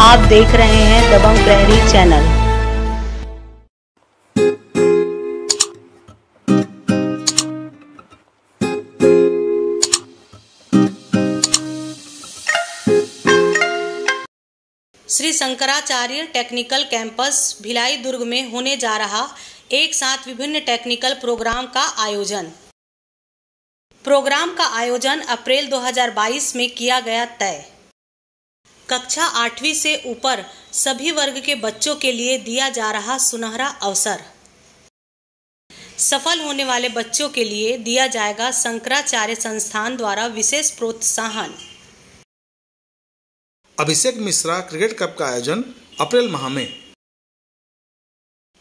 आप देख रहे हैं Dabang Prahari channel. Shri Shankaracharya technical campus Bhilai Durg में होने जा रहा एक साथ विभिन्न टेक्निकल प्रोग्राम का आयोजन। प्रोग्राम का आयोजन अप्रैल 2022 में किया गया तय। कक्षा 8वीं से ऊपर सभी वर्ग के बच्चों के लिए दिया जा रहा सुनहरा अवसर। सफल होने वाले बच्चों के लिए दिया जाएगा शंकराचार्य संस्थान द्वारा विशेष प्रोत्साहन। अभिषेक मिश्रा क्रिकेट कप का आयोजन अप्रैल माह में।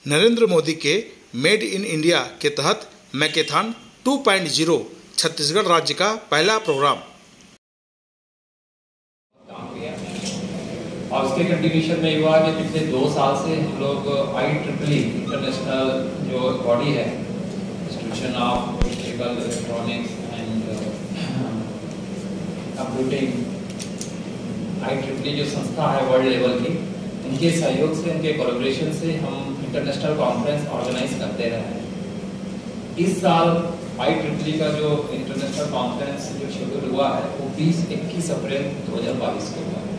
नरेंद्र मोदी के मेड इन इंडिया के तहत मैकेथॉन 2.0 छत्तीसगढ़ राज्य का पहला प्रोग्राम। और उसके कंटिन्यूशन में हुआ कि पिछले 2 साल से हम लोग IEEE इंटरनेशनल जो बॉडी है, institution of electrical electronics and computing, IEEE जो संस्था है वर्ल्ड लेवल की, उनके सहयोग से, उनके कोलैबोरेशन से हम इंटरनेशनल कॉन्फ्रेंस ऑर्गेनाइज करते रहे हैं। इस साल IEEE का जो इंटरनेशनल कॉन्फ्रेंस जो शेड्यूल हुआ है वो 20-21 अप्रैल 2022 को हुआ है।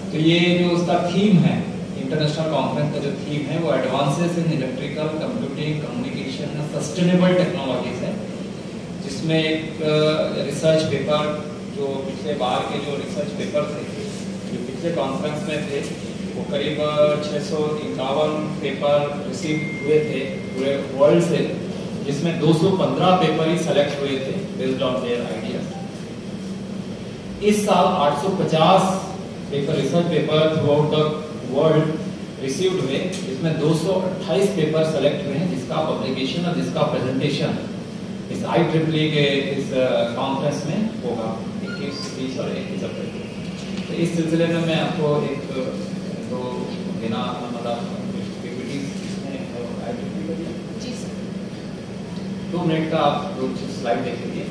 तो ये जो उसका थीम है, इंटरनेशनल कॉन्फ्रेंस का जो थीम है वो advances in electrical computing communication sustainable technologies है, जिसमें एक रिसर्च पेपर जो पिछले बार के जो रिसर्च पेपर थे जो पिछले कॉन्फ्रेंस में थे वो करीब 651 पेपर रिसीव हुए थे पूरे वर्ल्ड से, जिसमें 215 पेपर ही सेलेक्ट हुए थे बेस्ड ऑन देयर आइडियाज। इस साल 850 paper research paper through out the world received हुए, जिसमें 228 पेपर सेलेक्ट हुए हैं जिसका पब्लिकेशन और जिसका प्रेजेंटेशन इस IEEE के इस कॉन्फ्रेंस में होगा 21, 20 और 21 अप्रैल को। तो इस सिलसिले में मैं आपको एक दो देना मतलब जी सर 2 मिनट का आप लोग स्लाइड देख लीजिए।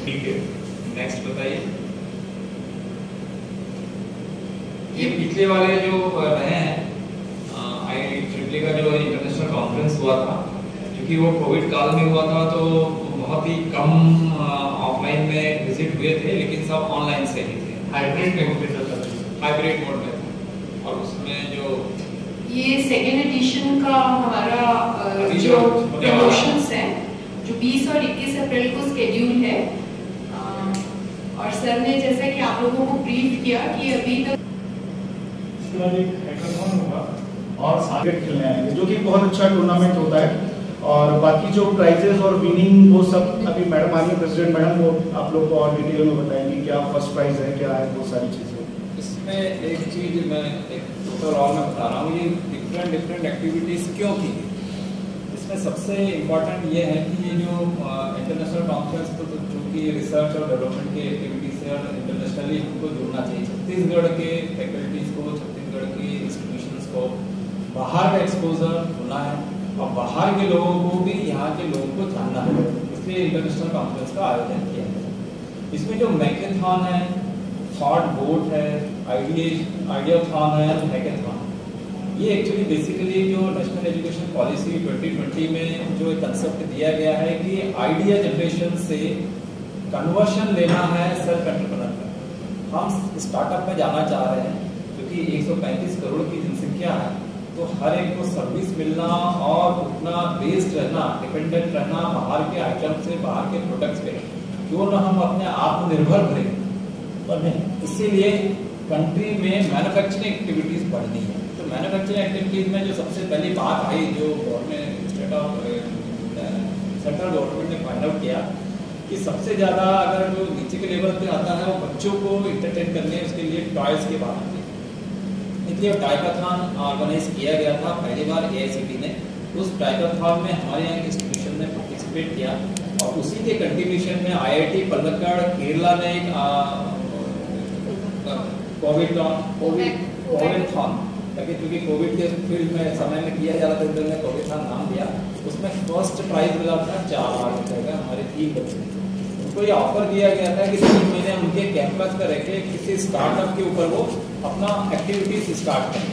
ठीक है, नेक्स्ट बताइए। ये पिछले वाले जो रहे हैं IEEE का जो इंटरनेशनल कॉन्फ्रेंस हुआ था, क्योंकि वो कोविड काल में हुआ था तो बहुत ही कम ऑफलाइन में विजिट हुए थे, लेकिन सब ऑनलाइन से ही थे, हाइब्रिड मोड में थे। और उसमें जो ये सेकेंड एडिशन का हमारा जो प्रमोशंस है जो 20 और 21 अप्रैल को शेड्यूल है, और सर ने जैसा कि आप लोगों को ब्रीफ किया कि अभी तक एक हैकाथॉन होगा और क्रिकेट खेलने आएंगे, जो कि बहुत अच्छा टूर्नामेंट होता है। और बाकी जो प्राइजेस और विनिंग वो सब अभी मैडम आनी, प्रेसिडेंट मैडम वो आप लोग को और डिटेल में बताएंगे क्या फर्स्ट प्राइज है, क्या है, वो सारी चीज़ें। इसमें एक चीज़ मैं एक ओवरऑल में बता रहा हूँ, ये डिफरेंट एक्टिविटीज़ क्यों की। इसमें सबसे इम्पोर्टेंट ये है कि ये जो इंटरनेशनल कॉन्फ्रेंस तो चूँकि रिसर्च और डेवलपमेंट की एक्टिविटीज़ है और इंटरनेशनली हमको जुड़ना चाहिए। छत्तीसगढ़ के फैकल्टीज़ को, छत्तीसगढ़ की इंस्टीट्यूशंस को बाहर का एक्सपोजर होना है और बाहर के लोगों को भी यहाँ के लोगों को जानना है, इसलिए इंटरनेशनल कॉन्फ्रेंस का आयोजन किया है। इसमें जो मैकेथॉन है, थॉट बोट है, आइडियाथॉन है, हैकेथॉन, ये एक्चुअली बेसिकली जो नेशनल एजुकेशन पॉलिसी 2020 में जो कंसेप्ट दिया गया है कि आइडिया जनरेशन से कन्वर्शन लेना है सेल्फ एंटरप्रेन्योर का। हम स्टार्टअप में जाना चाह रहे हैं क्योंकि 135 करोड़ की जनसंख्या है, तो हर एक को सर्विस मिलना और उतना बेस्ड रहना, डिपेंडेंट रहना बाहर के आइटम से, बाहर के प्रोडक्ट्स पे, क्यों ना हम अपने आत्मनिर्भर बने। पर नहीं, इसीलिए कंट्री में मैन्युफैक्चरिंग एक्टिविटीज बढ़नी है। तो मैन्युफैक्चरिंग एक्टिविटीज में जो सबसे पहली बात आई, जो गवर्नमेंट सेंट्रल गवर्नमेंट ने फाइंड आउट किया कि सबसे ज़्यादा अगर जो नीचे के लेवल पे आता है वो बच्चों को इंटरटेन करने, उसके लिए टॉयज की बात आती है। इसलिए टाइकाथॉन ऑर्गेनाइज किया गया था पहली बार AICTE ने। उस टाइकाथॉन में हमारे यहाँ के इंस्टीट्यूशन ने पार्टिसिपेट किया और उसी के कंटिन्यूशन में IIT पलक्कड़ केरला ने एक कोविडथॉन, क्योंकि कोविड के फील्ड में समय में किया जा रहा था, उन्होंने कोविडथॉन नाम दिया। उसमें फर्स्ट प्राइज मिला था 4 लाख रुपए का हमारे 3 बच्चे। उनको ये ऑफर दिया गया था कि 3 महीने उनके कैंपस पर रह के किसी स्टार्टअप के ऊपर वो अपना एक्टिविटीज स्टार्ट करें।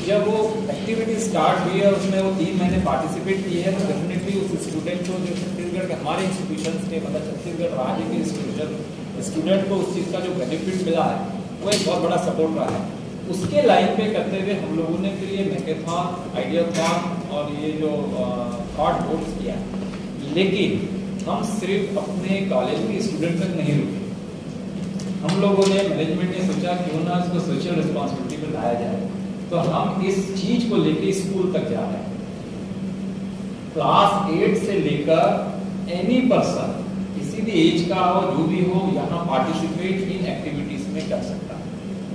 जब वो एक्टिविटी स्टार्ट हुई है उसमें वो 3 महीने पार्टिसिपेट किए हैं तो डेफिनेटली उस स्टूडेंट को, जो छत्तीसगढ़ के हमारे इंस्टीट्यूशन के मतलब छत्तीसगढ़ राज्य के इंस्टीट्यूशन स्टूडेंट को उस चीज़ का जो बेनिफिट मिला है वो एक बहुत बड़ा सपोर्ट रहा है। उसके लाइन पे करते हुए हम लोगों ने फिर ये मैकेथॉन, आइडियाथॉन और ये जो थॉट बोर्ड्स किया, लेकिन हम सिर्फ अपने कॉलेज के स्टूडेंट तक नहीं रुके। हम लोगों ने, मैनेजमेंट ने सोचा क्यों ना इसको सोशल रिस्पॉन्सिबिलिटी पर लाया जाए, तो हम इस चीज को लेके स्कूल तक जा रहे हैं। क्लास 8 से लेकर एनी पर्सन किसी भी एज का हो, जो भी हो, यहाँ पार्टिसिपेट इन एक्टिविटीज में कर सकता है।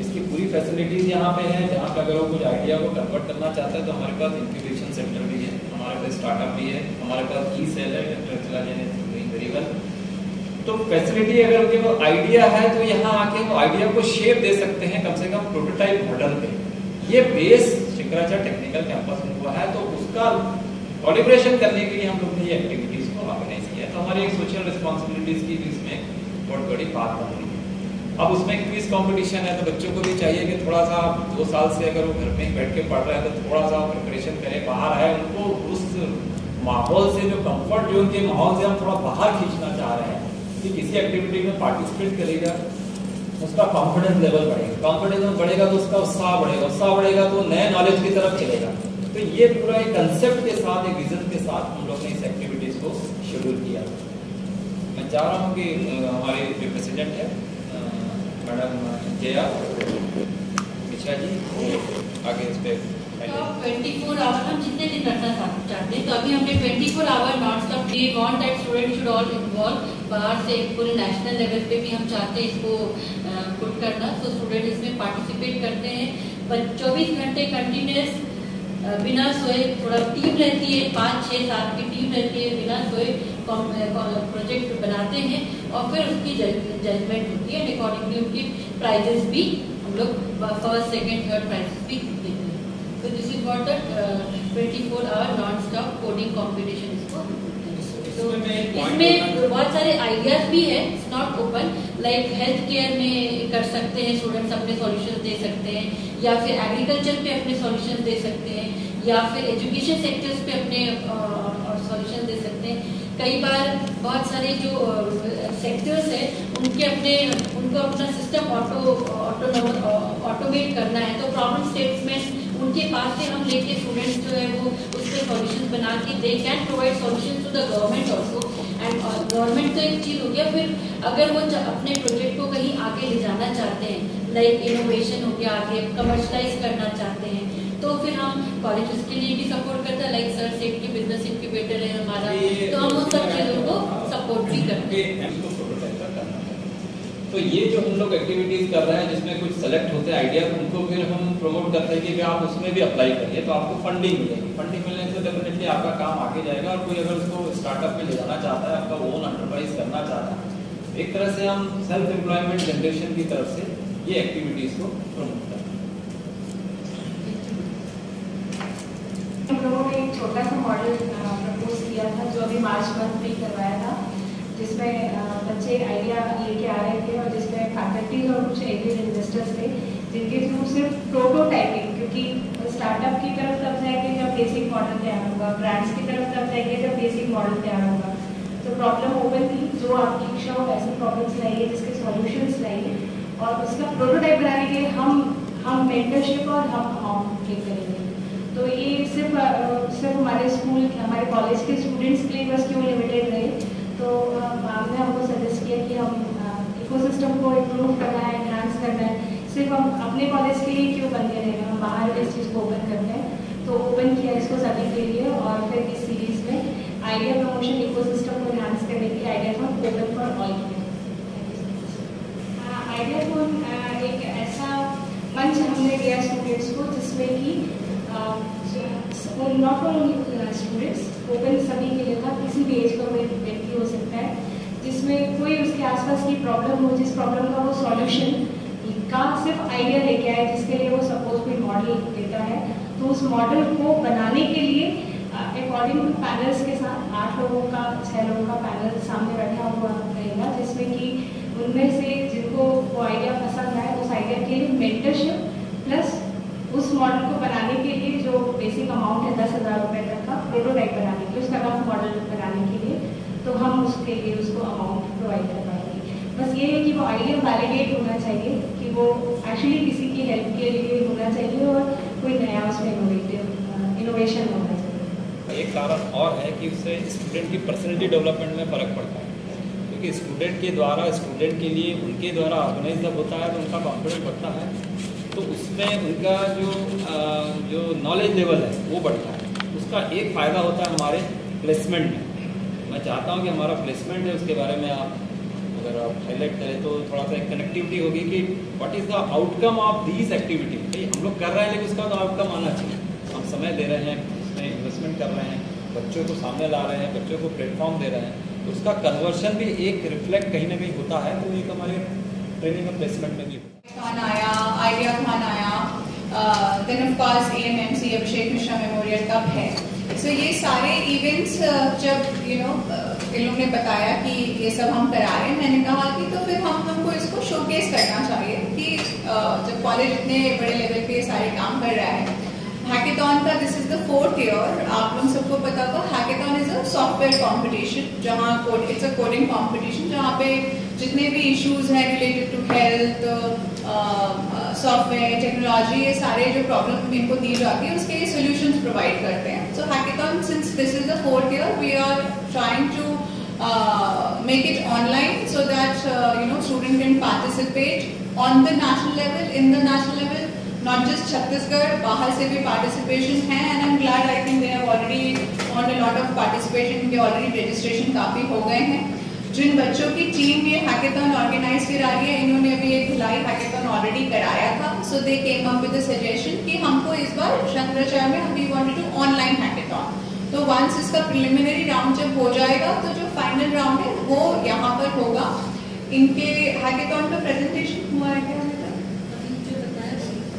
इसकी पूरी फैसिलिटीज यहाँ पे है। जहाँ पे अगर वो कुछ आइडिया को कन्वर्ट करना चाहता है तो हमारे पास इंक्यूबेशन सेंटर भी है, हमारे पास स्टार्टअप भी है, हमारे पास ई-सेल है, डॉक्टर चला वेरी वेल। तो फैसिलिटी अगर उनके को आइडिया है तो यहाँ आके वो आइडिया को शेप दे सकते हैं, कम से कम प्रोटोटाइप मॉडल पे। ये बेस शिखराचार्य टेक्निकल कैंपस में हुआ है, तो उसका कोलैबोरेशन करने के लिए हम लोग ने ये एक्टिविटीज को ऑर्गेनाइज किया। तो हमारी एक सोशल रिस्पॉन्सिबिलिटीज की भी इसमें बहुत बड़ी बात बन रही है। अब उसमें क्विज कंपटीशन है तो बच्चों को भी चाहिए कि थोड़ा सा 2 साल से अगर वो घर में बैठ के पढ़ रहे हैं तो थोड़ा सा प्रिपरेशन करें, बाहर आए, उनको उस माहौल से, जो कंफर्ट जोन के माहौल से हम थोड़ा बाहर खींचना चाह रहे हैं कि किसी एक्टिविटी में पार्टिसिपेट करेगा, उसका कॉन्फिडेंस लेवल बढ़ेगा, कॉन्फिडेंस बढ़ेगा तो उसका उत्साह बढ़ेगा, उत्साह बढ़ेगा तो नए नॉलेज की तरफ चलेगा। तो ये पूरा एक कंसेप्ट के साथ, एक विजन के साथ हम लोग ने इस एक्टिविटीज को शेड्यूल किया। मैं चाह रहा हूँ कि हमारे जो प्रेसिडेंट है मैडम जया मिश्रा जी आगे इस पे 24 आवर हम जितने दिन रखना चाहते हैं, तो अभी हमने 24 hour non stop, we want that student should all involve. बाहर से पूरे नेशनल लेवल पे भी हम चाहते हैं इसको पुट करना, तो स्टूडेंट इसमें पार्टिसिपेट करते हैं। 24 घंटे कंटिन्यूस बिना सोए, थोड़ा टीम रहती है, 5, 6, 7 की टीम रहती है, बिना सोए प्रोजेक्ट बनाते हैं और फिर उसकी जजमेंट होती है। अकॉर्डिंगली उनकी प्राइजेस भी हम लोग फर्स्ट, सेकंड, थर्ड प्राइजेस भी देते हैं। तो this is what the 24 hour non stop coding competition इसको। तो इसमें बहुत सारे आइडियाज भी है, it's not open, like health care में कर सकते हैं स्टूडेंट्स, अपने सॉल्यूशंस दे सकते हैं, या फिर एग्रीकल्चर पे अपने सॉल्यूशंस दे सकते हैं, या फिर एजुकेशन सेक्टर्स पे अपने सॉल्यूशन दे सकते हैं। कई बार बहुत सारे जो सेक्टर्स है उनको अपना सिस्टम ऑटोमेट करना है, तो प्रॉब्लम स्टेटमेंट उनके पास से हम लेके स्टूडेंट्स जो है वो उस पर सॉल्यूशन बना के दे can provide solution to the government also. And government तो एक चीज़ हो गया, फिर अगर वो अपने प्रोजेक्ट को कहीं आगे ले जाना चाहते हैं, लाइक इनोवेशन हो गया, आगे कमर्शलाइज करना चाहते हैं, तो फिर हम कॉलेज उसके लिए भी सपोर्ट करता है, like sir safety business incubator है हमारा, तो हम उन सब चीज़ों को सपोर्ट भी करते हैं। तो ये जो हम लोग एक्टिविटीज कर रहे हैं जिसमें कुछ सेलेक्ट होते हैं आइडिया, उनको फिर हम प्रमोट करते हैं कि आप उसमें भी अप्लाई करिए तो आपको फंडिंग मिलेगी। फंडिंग मिलने से डेफिनेटली आपका काम आगे जाएगा, और कोई अगर उसको स्टार्टअप में ले जाना चाहता है, आपका ओन एंटरप्राइज करना चाहता है, एक तरह से हम सेल्फ एम्प्लॉयमेंट जनरेशन की तरफ से ये एक्टिविटीज को प्रमोट करते हैं। हम लोगों ने एक छोटा सा मॉडल प्रपोज किया था जो अभी मार्च मंथ में करवाया था, जिसमें बच्चे आइडिया लेके आ रहे थे और जिसमें फैकल्टीज और कुछ एंजल इन्वेस्टर्स थे जिनके थ्रू सिर्फ प्रोटोटाइपिंग, क्योंकि स्टार्टअप की तरफ तब जाएंगे जब बेसिक मॉडल तैयार होगा, ब्रांड्स की तरफ तब जाएंगे जब बेसिक मॉडल तैयार होगा। तो प्रॉब्लम ओपन थी, जो आपकी इच्छा हो ऐसी प्रॉब्लम्स लाइए जिसके सॉल्यूशंस लाइए, और उसका प्रोटोटाइप बनाने के लिए हम मेंटरशिप और हम अमाउंट पे करेंगे। तो ये सिर्फ हमारे स्कूल, हमारे कॉलेज के स्टूडेंट्स के लिए बस क्यों लिमिटेड रहे, तो हमने हमको सजेस्ट किया कि हम इकोसिस्टम को इम्प्रूव करना है, एनहांस करना है, सिर्फ हम अपने कॉलेज के लिए क्यों बंदे रहेंगे, हम बाहर भी इस चीज़ को ओपन करते हैं। तो ओपन किया इसको सभी के लिए, और फिर इस सीरीज में आइडिया प्रमोशन इकोसिस्टम को एनहांस करने के लिए ideathon open for all. Ideathon एक ऐसा मंच हमने दिया स्टूडेंट्स को जिसमें कि नॉट ओनली स्टूडेंट्स, ओपन सभी के लिए था, किसी भी एज का कोई व्यक्ति हो सकता है जिसमें कोई उसके आसपास की प्रॉब्लम हो, जिस प्रॉब्लम का वो सॉल्यूशन का सिर्फ आइडिया लेके आए, जिसके लिए वो सपोज कोई मॉडल देता है, तो उस मॉडल को बनाने के लिए अकॉर्डिंग टू पैनल्स के साथ 8 लोगों का 6 लोगों का पैनल सामने बैठा हुआ रहेगा, जिस जिसमें कि उनमें से जिनको वो आइडिया पसंद आए उस आइडिया के लिए मेंटरशिप प्लस उस मॉडल को बनाने के लिए जो बेसिक अमाउंट है 10,000 रुपये तक का प्रोटोटाइप बनाने के लिए, उसका रफ मॉडल बनाने के लिए, तो हम उसके लिए उसको अमाउंट प्रोवाइड करवाएंगे। बस ये है कि वो आइडिया वैलिडेट होना चाहिए, कि वो एक्चुअली किसी की हेल्प के लिए होना चाहिए और कोई नया उसमें इनोवेशन होना चाहिए। एक कारण और है कि उससे स्टूडेंट की पर्सनैलिटी डेवलपमेंट में फ़र्क पड़ता है, क्योंकि स्टूडेंट के द्वारा स्टूडेंट के लिए उनके द्वारा ऑर्गेनाइज जब होता है तो उनका कॉन्फिडेंस बढ़ता है, तो उसमें उनका जो नॉलेज लेवल है वो बढ़ता है। उसका एक फ़ायदा होता है हमारे प्लेसमेंट में। मैं चाहता हूँ कि हमारा प्लेसमेंट है उसके बारे में आप अगर आप हाईलाइट करें तो थोड़ा सा एक कनेक्टिविटी होगी कि what is the outcome of these activity. भाई हम लोग कर रहे हैं लेकिन उसका तो आउटकम आना चाहिए। हम समय दे रहे हैं, उसमें इन्वेस्टमेंट कर रहे हैं, बच्चों को सामने ला रहे हैं, बच्चों को प्लेटफॉर्म दे रहे हैं, तो उसका कन्वर्शन भी एक रिफ्लेक्ट कहीं ना कहीं होता है। तो एक हमारे ट्रेनिंग और प्लेसमेंट में भी आया, आइडिया खान आया, then of course AMMC Abhishek Mishra memorial cup है। सो ये सारे इवेंट्स जब इन लोगों ने बताया कि ये सब हम करा रहे हैं, मैंने कहा कि तो फिर हमको इसको शोकेस करना चाहिए कि जब कॉलेज इतने बड़े लेवल पे सारे काम कर रहा है। हैकेथॉन का this is the 4th year. आप लोग सबको पता होगा hackathon is a software competition, जहाँ इट्स अ कोडिंग कॉम्पिटिशन, जहाँ पे जितने भी इश्यूज हैं related to health, software, technology, ये सारे जो प्रॉब्लम इनको दी जाती है उसके लिए सोल्यूशंस प्रोवाइड करते हैं। So hackathon since this is the 4th year we are trying to make it online so that student can participate on the national level, in the national level, not just Chhattisgarh, बाहर से भी participation है, and I'm glad I think they have already on a lot of participation, के already registration काफी हो गए हैं। जिन बच्चों की टीम ये हैकेथॉन ऑर्गेनाइज करा रही है, इन्होंने अभी एक भिलाई हैकेथॉन ऑलरेडी कराया था, so they came up with a suggestion कि हमको इस बार शंकराचार्य में we want to do online hackathon. तो वंस इसका प्रिलिमिनरी राउंड जब हो जाएगा तो जो फाइनल राउंड है वो यहाँ पर होगा। इनके हैकेथॉन का प्रेजेंटेशन हुआ है क्या?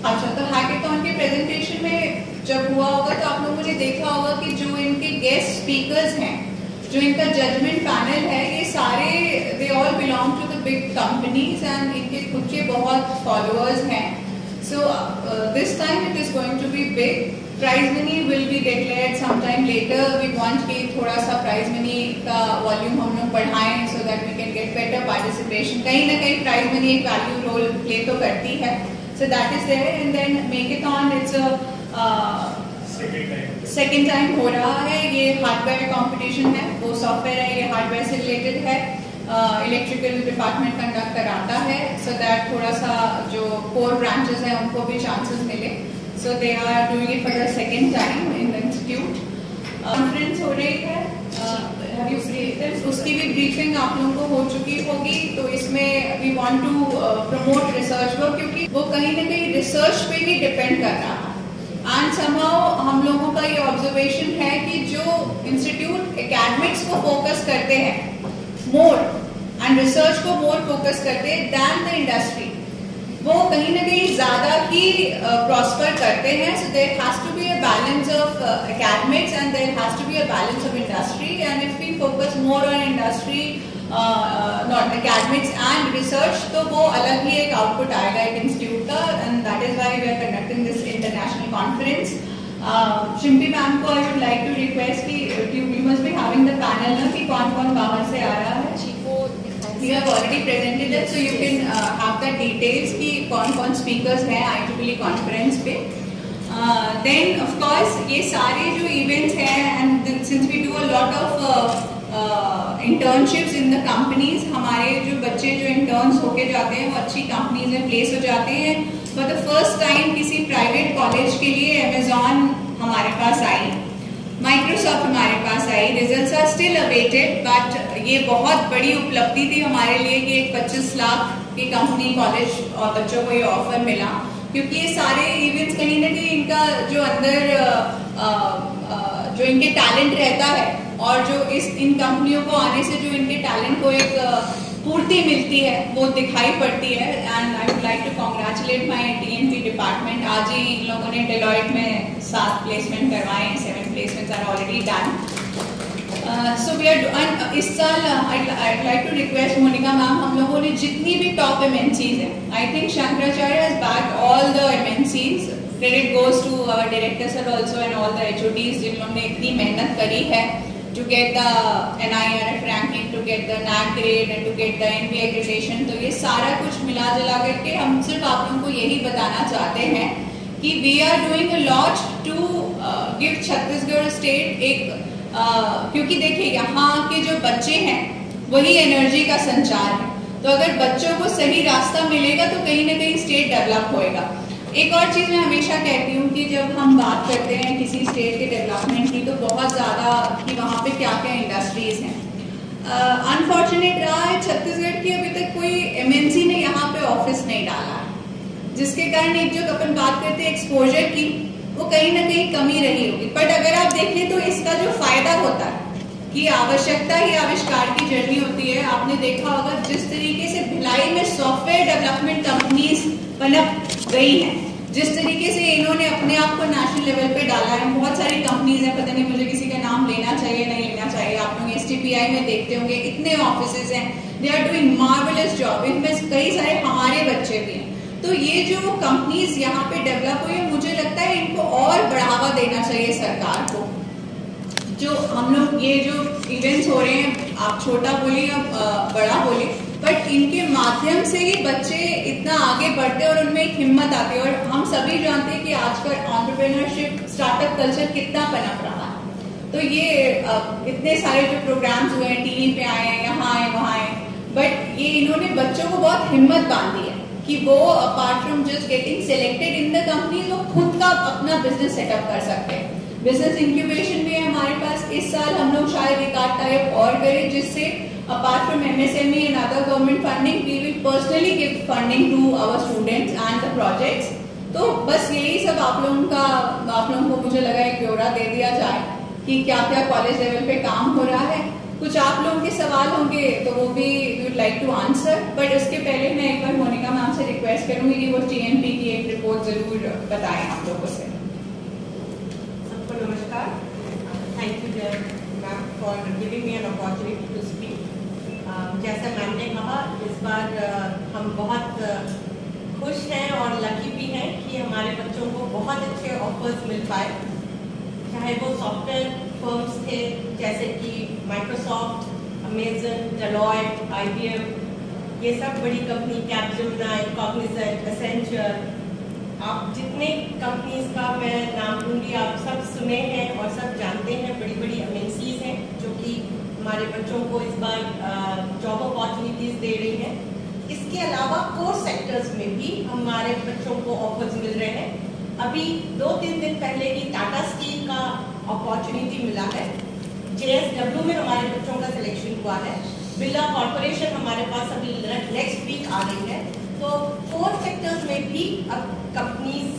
अच्छा, तो हैकेथॉन के प्रेजेंटेशन में जब हुआ होगा तो आप लोगों ने देखा होगा कि जो इनके गेस्ट स्पीकर्स हैं, जो इनका जजमेंट पैनल है, ये सारे they all belong to the big companies and इनके खुद के बहुत फॉलोअर्स हैं। So this time it is going to be big. Prize money will be declared sometime later. We want कि थोड़ा सा प्राइज मनी का वॉल्यूम हम लोग बढ़ाएं so that we can get better participation. कहीं ना कहीं प्राइज मनी एक वैल्यू रोल प्ले तो करती है। So that is there and then makeathon it's second time हो रहा है। ये हार्डवेयर कंपटीशन है, वो सॉफ्टवेयर है, ये हार्डवेयर से रिलेटेड है। इलेक्ट्रिकल डिपार्टमेंट कंडक्ट कराता है सो दैट थोड़ा सा जो कोर ब्रांचेस हैं उनको भी चांसेस मिले। So they are doing it for the second time in the institute. Conference हो रही है, have you briefed? उसकी भी ब्रीफिंग आप लोगों को हो चुकी होगी। तो इसमें we want to promote research work, क्योंकि वो कहीं ना कहीं रिसर्च पे ही डिपेंड कर रहा है। एंड somehow हम लोगों का ये ऑब्जर्वेशन है कि जो इंस्टीट्यूट एकेडमिक्स को फोकस करते हैं मोर एंड रिसर्च को मोर फोकस करते हैं दैन द इंडस्ट्री, वो कहीं ना कहीं ज्यादा ही प्रॉस्पर करते हैं। So there has to be a balance of academics and there has to be a balance of industry. And if we focus more on industry not academics and research, तो वो अलग ही एक आउटपुट आएगा एक institute का। And that is why we are conducting this international conference. Shimpi ma'am को I would like to request कि you must be having the panel ना, कि कौन कौन बाहर से आ रहा है। We have already presented it, so you can have the details कि कौन-कौन speakers हैं IEEE conference पे। Then of course ये सारे जो events हैं, and since we do a lot of internships in the companies, हमारे जो बच्चे जो interns होके जाते हैं वो अच्छी companies में place हो जाते हैं। For the first time किसी private college के लिए Amazon हमारे पास आई, माइक्रोसॉफ्ट हमारे पास आई। Results are still awaited, but ये बहुत बड़ी उपलब्धि थी हमारे लिए कि एक 25 लाख की कंपनी कॉलेज और बच्चों को ये ऑफर मिला, क्योंकि ये सारे इवेंट्स कहीं ना कहीं इनका जो अंदर जो इनके टैलेंट रहता है और जो इन कंपनियों को आने से जो इनके टैलेंट को एक पूर्ति मिलती है वो दिखाई पड़ती है। And I would like to congratulate my TNT department. आज ही इन लोगों ने डेलॉयट में 7 प्लेसमेंट करवाए, 7 placements are already done. So we are इस साल I'd like to request Monika ma'am, हम लोगों ने जितनी भी टॉप MNCs हैं, I think Shankaracharya has backed all the MNCs. Credit goes to our director sir also and all the HODs जिन्होंने इतनी मेहनत करी है to get the NIRF ranking, to get the NAC grade and to get the NB accreditation. तो ये सारा कुछ मिला जुला करके हम सिर्फ आप लोगों को यही बताना चाहते हैं कि we are doing a lot to give Chhattisgarh state एक क्योंकि देखिए यहाँ के जो बच्चे हैं वही एनर्जी का संचार है, तो अगर बच्चों को सही रास्ता मिलेगा तो कहीं ना कहीं स्टेट डेवलप होएगा। एक और चीज मैं हमेशा कहती हूँ कि जब हम बात करते हैं किसी स्टेट के डेवलपमेंट की तो बहुत ज्यादा कि वहाँ पे क्या क्या इंडस्ट्रीज हैं। अनफॉर्चुनेट रहा है छत्तीसगढ़ की अभी तक कोई MNC ने यहाँ पे ऑफिस नहीं डाला है, जिसके कारण एक जो अपन बात करते हैं एक्सपोजर की, वो कहीं ना कहीं कमी रही होगी। बट अगर आप देखें तो इसका जो फायदा होता है कि आवश्यकता ही आविष्कार की जर्नी होती है। आपने देखा होगा जिस तरीके से भिलाई में सॉफ्टवेयर डेवलपमेंट कंपनीज पनप गई हैं, जिस तरीके से इन्होंने अपने आप को नेशनल लेवल पे डाला है। बहुत सारी कंपनीज हैं, पता नहीं मुझे किसी का नाम लेना चाहिए नहीं लेना चाहिए, आप लोग STPI में देखते होंगे इतने ऑफिसेज हैं, they are doing marvellous job, इनमें कई सारे हमारे बच्चे भी हैं। तो ये जो कंपनीज यहाँ पे डेवलप हुई है, मुझे लगता है इनको और बढ़ावा देना चाहिए सरकार को। जो हम लोग ये जो इवेंट्स हो रहे हैं, आप छोटा बोलिए या बड़ा बोलिए, बट इनके माध्यम से ही बच्चे इतना आगे बढ़ते हैं और उनमें एक हिम्मत आती है। और हम सभी जानते हैं कि आजकल एंटरप्रेन्योरशिप स्टार्टअप कल्चर कितना पनप रहा है। तो ये इतने सारे जो प्रोग्राम्स हुए हैं, टीवी पे आए हैं, यहाँ आए वहाँ आए, बट ये इन्होंने बच्चों को बहुत हिम्मत बांधी है कि वो apart from just getting selected in the company, वो खुद का अपना बिजनेस सेटअप कर सकते हैं। बिजनेस इंक्यूबेशन भी है हमारे पास। इस साल हम लोग शायद एक आध टाइप और करें जिससे apart from MSME and other government funding, we will personally give funding to our students and the projects. तो बस यही सब आप लोगों को मुझे लगा एक ब्यौरा दे दिया जाए कि क्या क्या कॉलेज लेवल पे काम हो रहा है। कुछ आप लोगों के सवाल होंगे तो वो भी would like to answer, but उसके पहले मैं एक बार मोनिका मैम से रिक्वेस्ट करूंगी कि वो TMP की एक रिपोर्ट जरूर बताएं आप लोगों से। सबको नमस्कार। Thank you ma'am for giving me an opportunity to speak. जैसा मैम ने कहा, इस बार हम बहुत खुश हैं और लकी भी हैं कि हमारे बच्चों को बहुत अच्छे ऑफर्स मिल पाए, चाहे वो सॉफ्टवेयर फर्म्स थे जैसे कि माइक्रोसॉफ्ट, अमेजन, डेलॉयट, IBM, ये सब बड़ी कंपनी, कैपजेमिनी, कॉग्निजेंट, एसेंचर, आप जितने कंपनीज का मैं नाम लूँगी आप सब सुने हैं और सब जानते हैं। बड़ी बड़ी MNCs हैं जो कि हमारे बच्चों को इस बार जॉब अपॉर्चुनिटीज दे रही हैं। इसके अलावा कोर सेक्टर्स में भी हमारे बच्चों को ऑफर्स मिल रहे हैं। अभी 2-3 दिन पहले ही टाटा स्टील का अपॉर्चुनिटी मिला है, JSW में हमारे बच्चों का सिलेक्शन हुआ है, बिरला कॉर्पोरेशन हमारे पास अभी नेक्स्ट वीक आ रही है। तो कोर सेक्टर्स में भी अब कंपनीज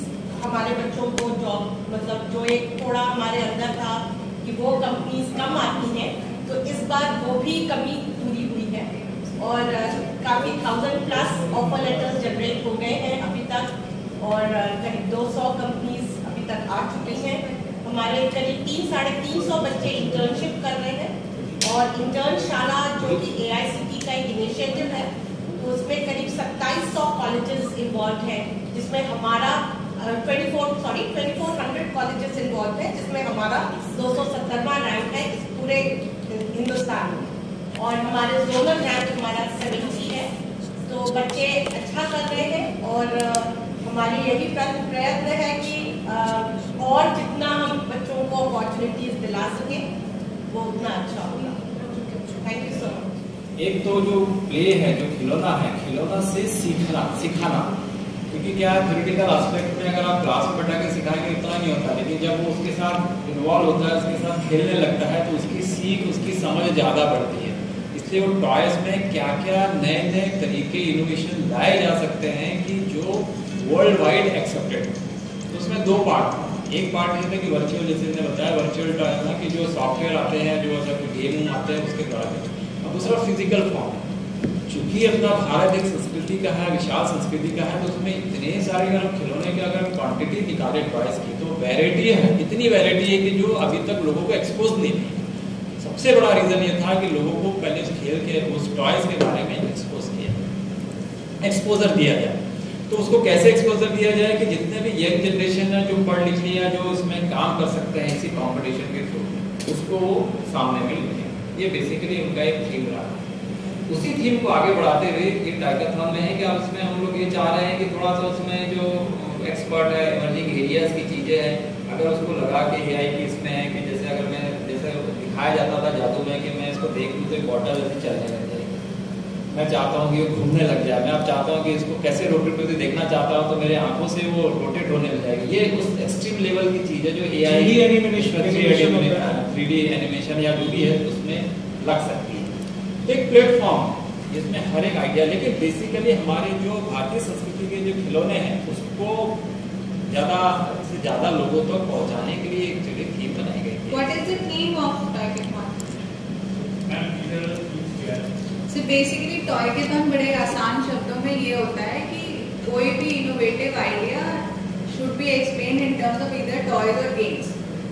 हमारे बच्चों को जॉब, मतलब जो एक थोड़ा हमारे अंदर था कि वो कंपनीज कम आती हैं, तो इस बार वो भी कमी पूरी हुई है और काफ़ी 1000+ ऑफर लेटर्स जनरेट हो गए हैं अभी तक और करीब 200 कंपनीज अभी तक आ चुकी हैं। हमारे करीब 300-350 बच्चे इंटर्नशिप कर रहे हैं और इंटर्नशाला जो कि AICT का एक इनिशिएटिव है, तो उसमें करीब 2700 कॉलेजेस इन्वॉल्व हैं, जिसमें हमारा 2400 कॉलेजेस इन्वॉल्व है, जिसमें हमारा 270वां रैंक है इस पूरे हिंदुस्तान में और हमारे जोनल रैंक हमारा 70 है। तो बच्चे अच्छा कर रहे हैं और हमारी यही प्रयत्न है कि और जितना हम बच्चों को अपॉर्चुनिटीज दिला सके वो उतना अच्छा होगा। Thank you so much. एक तो जो प्ले है, जो खिलौना है, खिलौना से सिखाना, क्योंकि क्या है थ्योरेटिकल एस्पेक्ट में अगर आप क्लास में बैठा के सिखाएंगे इतना नहीं होता, लेकिन जब वो उसके साथ इन्वॉल्व होता है, उसके साथ खेलने लगता है तो उसकी सीख, उसकी समझ ज़्यादा बढ़ती है। इसलिए वो टॉयज में क्या क्या नए नए तरीके इनोवेशन लाए जा सकते हैं कि जो वर्ल्ड वाइड एक्सेप्टेड। तो उसमें 2 पार्ट, एक पार्ट ये था कि वर्चुअल, जैसे मैंने बताया वर्चुअल टॉय ना कि जो सॉफ्टवेयर आते हैं, जो मतलब गेम आते हैं उसके द्वारा। अब दूसरा फिजिकल फॉर्म, चूँकि अपना भारत एक संस्कृति का है, विशाल संस्कृति का है, तो उसमें इतने सारे अगर खिलौने की अगर क्वांटिटी निकाले टॉयज की तो वैरायटी है, इतनी वैरायटी है कि जो अभी तक लोगों को एक्सपोज नहीं थी। सबसे बड़ा रीज़न ये था कि लोगों को पहले उस खेल के उस टॉयज़ के बारे में एक्सपोजर दिया जाए। तो उसको कैसे एक्सपोजर दिया जाए कि जितने भी यंग जनरेशन है जो पढ़ लिखी है, जो इसमें काम कर सकते हैं इसी कंपटीशन के थ्रू, उसको सामने में लेके, ये बेसिकली उनका एक थीम रहा। उसी थीम को आगे बढ़ाते हुए ये टाइकाथॉन में है कि अब इसमें हम लोग ये चाह रहे हैं कि थोड़ा सा उसमें जो एक्सपर्ट है, इमर्जिंग एरियाज की चीज़ें हैं, अगर उसको लगा के AI की इसमें है कि जैसे अगर मैं जैसे दिखाया जाता था जादू में कि मैं इसको देख लूँ तो एक बॉटल ऐसी चलने लग जाएगी, मैं चाहता हूँ कि वो घूमने लग जाए, मैं अब चाहता हूँ कि इसको कैसे रोटेट करके देखना चाहता हूँ तो मेरे आंखों से वो रोटेट होने लग जाएगी। ये उस एक्सट्रीम लेवल की चीज़ है जो AI 3D एनिमेशन या जो भी है उसमें लग सकती है। एक प्लेटफॉर्म जिसमें हर एक आइडिया, लेकिन बेसिकली हमारे जो भारतीय संस्कृति के जो खिलौने हैं उसको ज़्यादा से ज़्यादा लोगों तक पहुँचाने के लिए एक थीम बनाई गई है। What is the theme of Toykathon? So basically Toykathon बड़े आसान शब्दों में ये होता है कि कोई भी innovative idea should be explained in terms of either toys or games,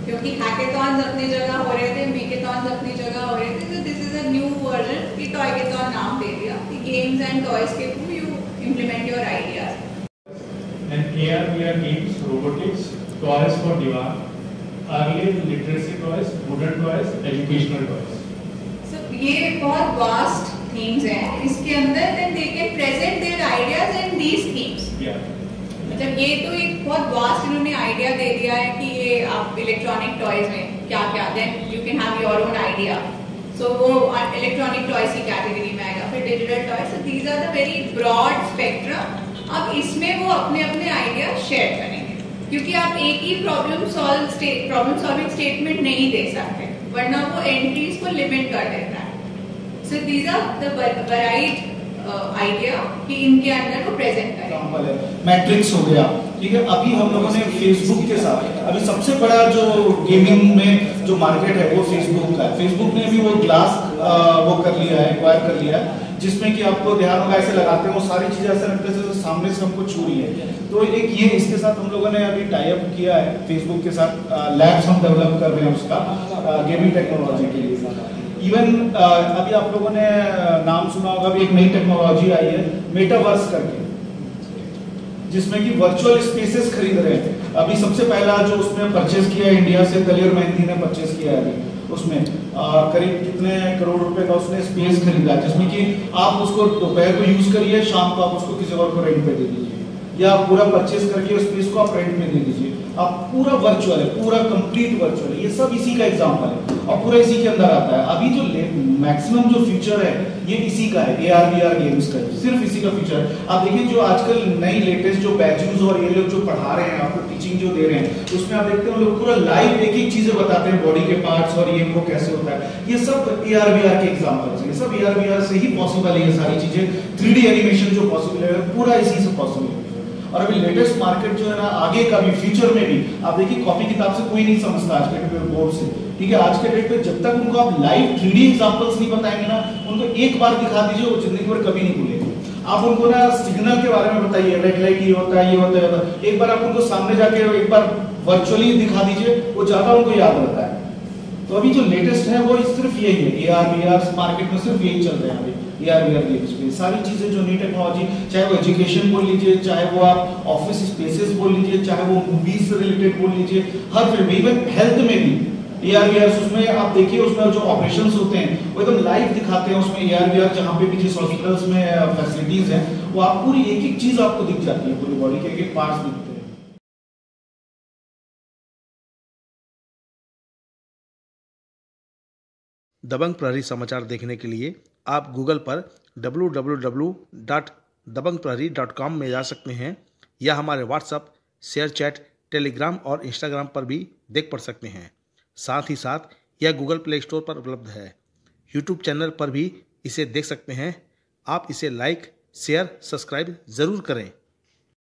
क्योंकि हैकेथॉन्स अपनी जगह हो रहे थे, मेकेथॉन्स अपनी जगह हो रहे थे, तो this is a new version कि टॉयकेथॉन नाम दे दिया कि गेम्स एंड टॉयज के through you implement your ideas. And AR/VR games, robotics, toys for divan, earlier literacy toys, wooden toys, educational toys. So ये बहुत वास्ट थीम्स हैं, इसके अंदर then they can present their ideas in these themes. Yeah. मतलब ये तो एक बहुत वास्ट इन्होंने आइडिया दे दिया है कि ये आप इलेक्ट्रॉनिक टॉयज में क्या क्या, then you can have your own idea, so वो इलेक्ट्रॉनिक टॉयज की कैटेगरी में आएगा। फिर digital toys, so these are the very broad spectrum. अब इसमें वो अपने अपने आइडिया शेयर करेंगे, क्योंकि आप एक ही प्रॉब्लम सॉल्विंग स्टेटमेंट नहीं दे सकते, वरना वो एंट्रीज को लिमिट कर देता है। So these are the varied idea कि इनके अंदर वो प्रेजेंट करें। मैट्रिक्स हो गया, ठीक है। अभी हम लोगों ने फेसबुक के साथ, अभी सबसे बड़ा जो गेमिंग में जो मार्केट है वो फेसबुक का है। फेसबुक ने भी वो ग्लास वो कर लिया है, एक्वायर कर लिया है, जिसमें कि आपको ध्यान होगा ऐसे लगाते हैं वो सारी चीजें ऐसे लगता है जैसे सामने से हमको छू रही है। तो एक ये इसके साथ हम लोगों ने अभी टाई अप किया है फेसबुक के साथ, लैब्स हम डेवलप कर रहे हैं उसका गेमिंग टेक्नोलॉजी के लिए। इवन अभी आप लोगों ने नाम सुना होगा, अभी एक नई टेक्नोलॉजी आई है मेटावर्स करके, जिसमें कि वर्चुअल स्पेसेस खरीद रहे हैं। अभी सबसे पहला जो उसमें परचेज किया है इंडिया से दलेर मेहंदी ने परचेज किया है अभी, उसमें करीब कितने करोड़ रुपए का उसने स्पेस खरीदा है, जिसमें कि आप उसको दोपहर को यूज करिए, शाम को आप उसको किसी और को रेंट पे दे दीजिए, या पूरा परचेज करके स्पेस को आप रेंट पे दे दीजिए। आप पूरा वर्चुअल है, पूरा कंप्लीट वर्चुअल है। ये सब इसी का एग्जांपल है और पूरा इसी के अंदर आता है। अभी जो मैक्सिमम जो फ्यूचर है ये इसी का है, AR/VR गेम्स का, सिर्फ इसी का फ्यूचर है। आप देखिए जो आजकल नई लेटेस्ट जो बैचेस और ये लोग जो पढ़ा रहे हैं, आपको टीचिंग जो दे रहे हैं, उसमें आप देखते हैं लोग पूरा लाइव एक एक चीजें बताते हैं, बॉडी के पार्ट्स और ये वो कैसे होता है। ये सब AR/VR के एग्जाम्पल्स हैं, ये सब AR/VR से ही पॉसिबल है। ये सारी चीजें 3D एनिमेशन जो पॉसिबल है पूरा इसी से पॉसिबल है। और अभी लेटेस्ट मार्केट जो है ना, आगे का भी फ्यूचर में भी आप देखिए कॉपी किताब से कोई नहीं समझता आज के डेट में, बोर्ड से, ठीक है। आज के डेट में जब तक उनको आप लाइव 3D एग्जांपल्स नहीं बताएंगे ना, उनको एक बार दिखा दीजिए, वो जिंदगी भर कभी नहीं भूलेंगे। आप उनको ना सिग्नल के बारे में बताइए, रेड लाइट ये होता है, ये होता है, एक बार आप उनको सामने जाके एक बार वर्चुअली दिखा दीजिए, वो ज्यादा उनको याद रहता है। तो अभी जो लेटेस्ट है वो सिर्फ यही है, AR/VR मार्केट में सिर्फ यही चल रहे हैं अभी, AR/VR गेम्स पे सारी चीजें जो नई टेक्नोलॉजी, चाहे वो एजुकेशन बोल लीजिए, चाहे वो आप ऑफिस स्पेसेस बोल लीजिए, चाहे वो मूवीज से रिलेटेड बोल लीजिए, हर फील्ड में, इवन हेल्थ में भी AR/VR, उसमें आप देखिए उसमें जो ऑपरेशंस होते हैं वो एकदम लाइव दिखाते हैं उसमें AR/VR, जहाँ पे भी जिस हॉस्पिटल्स में फैसिलिटीज हैं वो आप पूरी एक एक चीज आपको दिख जाती है, पूरी बॉडी के एक एक पार्ट्स दिखते हैं। दबंग प्रहरी समाचार देखने के लिए आप गूगल पर www.dabangprahari.com में जा सकते हैं, या हमारे व्हाट्सएप, शेयर चैट, टेलीग्राम और इंस्टाग्राम पर भी देख पढ़ सकते हैं। साथ ही साथ यह गूगल प्ले स्टोर पर उपलब्ध है। यूट्यूब चैनल पर भी इसे देख सकते हैं। आप इसे लाइक, शेयर, सब्सक्राइब ज़रूर करें।